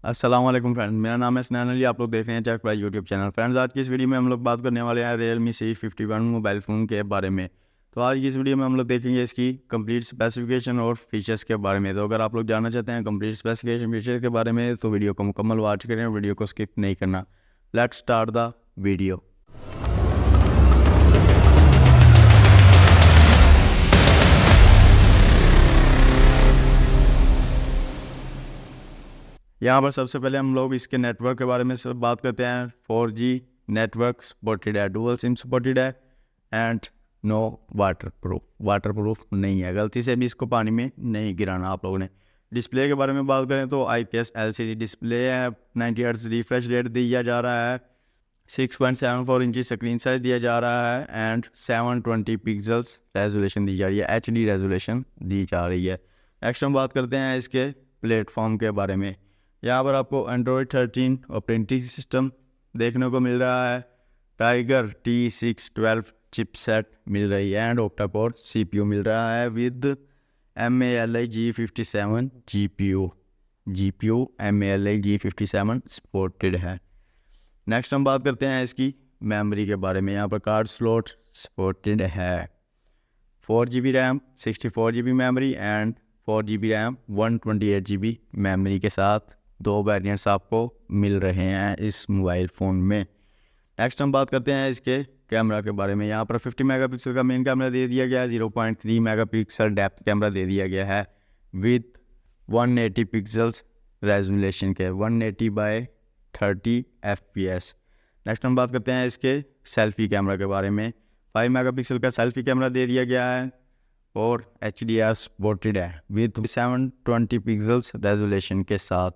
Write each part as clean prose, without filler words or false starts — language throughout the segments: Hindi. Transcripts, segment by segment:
अस्सलाम वालेकुम फ्रेंड्स, मेरा नाम है स्नैन अली। आप लोग देख रहे हैं ChkPrice यूट्यूब चैनल। फ्रेंड्स, आज की इस वीडियो में हम लोग बात करने वाले हैं Realme C51 मोबाइल फ़ोन के बारे में। तो आज की इस वीडियो में हम लोग देखेंगे इसकी कंप्लीट स्पेसिफिकेशन और फीचर्स के बारे में। तो अगर आप लोग जानना चाहते हैं कंप्लीट स्पेसिफिकेशन फीचर्स के बारे में तो वीडियो को मुकम्मल वॉच करें, वीडियो को स्किप नहीं करना। Let's start the video. यहाँ पर सबसे पहले हम लोग इसके नेटवर्क के बारे में बात करते हैं। 4G नेटवर्क सपोर्टेड है, डुअल सिम सपोर्टेड है एंड नो वाटर प्रूफ नहीं है। गलती से भी इसको पानी में नहीं गिराना आप लोगों ने। डिस्प्ले के बारे में बात करें तो IPS LCD डिस्प्ले है। 90 हर्ट्ज रिफ्रेश रेट दिया जा रहा है। 6.74 इंची स्क्रीन साइज दिया जा रहा है एंड 720 पिक्सल्स रेजोल्यूशन दी जा रही है, HD रेजोल्यूशन दी जा रही है। नेक्स्ट हम बात करते हैं इसके प्लेटफॉर्म के बारे में। यहाँ पर आपको Android 13 ऑपरेटिंग सिस्टम देखने को मिल रहा है। टाइगर T612 चिपसेट मिल रही है एंड ऑक्टा कोर CPU मिल रहा है with MALI G57 GPU MALI G57 supported है। नेक्स्ट हम बात करते हैं इसकी मेमोरी के बारे में। यहाँ पर कार्ड स्लॉट सपोर्टेड है। 4GB RAM, 64GB memory and 4GB RAM 128GB memory के साथ दो वेरिएंट्स आपको मिल रहे हैं इस मोबाइल फ़ोन में। नेक्स्ट हम बात करते हैं इसके कैमरा के बारे में। यहाँ पर 50 मेगापिक्सल का मेन कैमरा दे दिया गया है। 0.3 मेगापिक्सल डेप्थ कैमरा दे दिया गया है विद 180 पिक्सल्स रेजोल्यूशन के, 180x30 FPS। नेक्स्ट हम बात करते हैं इसके सेल्फी कैमरा के बारे में। 5 मेगापिक्सल का सेल्फी कैमरा दे दिया गया है और HDR सपोर्टेड है विद 720 पिक्सल्स रेजोल्यूशन के साथ।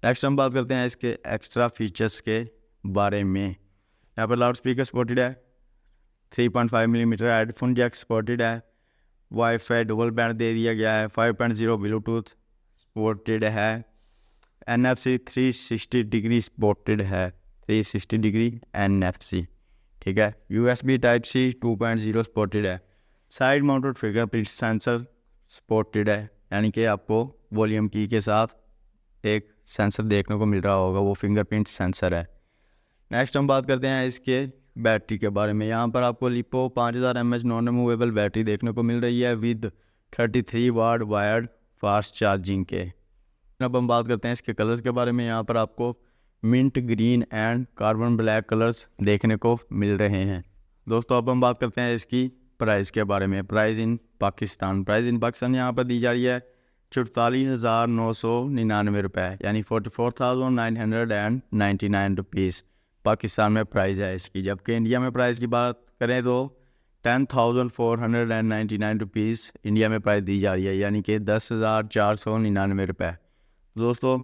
नेक्स्ट हम बात करते हैं इसके एक्स्ट्रा फीचर्स के बारे में। यहाँ पर लाउड स्पीकर सपोर्टेड है। 3.5 मिलीमीटर हेडफोन जैक सपोर्टेड है। वाईफाई डबल बैंड दे दिया गया है। 5.0 ब्लूटूथ सपोर्टेड है। NFC 360 डिग्री सपोर्टेड है, 360 डिग्री NFC, ठीक है। USB Type-C 2.0 सपोर्टेड है। Side mounted fingerprint sensor supported है, यानी कि आपको वॉल्यूम की के साथ एक सेंसर देखने को मिल रहा होगा, वो फिंगरप्रिंट सेंसर है। नेक्स्ट हम बात करते हैं इसके बैटरी के बारे में। यहाँ पर आपको lipo 5000 mAh non removable battery देखने को मिल रही है with 33 watt wired fast charging के। अब हम बात करते हैं इसके कलर्स के बारे में। यहाँ पर आपको mint green and carbon black colours देखने को मिल रहे हैं। दोस्तों, अब हम बात करते हैं इसकी प्राइस के बारे में। प्राइस इन पाकिस्तान यहाँ पर दी जा रही है 44,999 रुपये, यानी 44,999 रुपीज़ पाकिस्तान में प्राइस है इसकी। जबकि इंडिया में प्राइस की बात करें तो 10,499 रुपीज़ इंडिया में प्राइस दी जा रही है, यानी कि 10,499 रुपये। दोस्तों,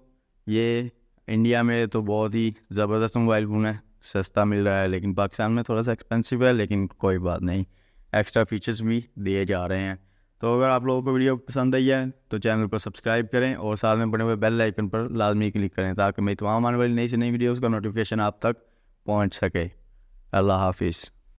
ये इंडिया में तो बहुत ही ज़बरदस्त मोबाइल फ़ोन है, सस्ता मिल रहा है, लेकिन पाकिस्तान में थोड़ा सा एक्सपेंसिव है, लेकिन कोई बात नहीं, एक्स्ट्रा फीचर्स भी दिए जा रहे हैं। तो अगर आप लोगों को वीडियो पसंद आई है तो चैनल को सब्सक्राइब करें और साथ में बने हुए बेल आइकन पर लाजमी क्लिक करें ताकि मैं तमाम आने वाली नई से नई वीडियोज़ का नोटिफिकेशन आप तक पहुंच सके। अल्लाह हाफिज़।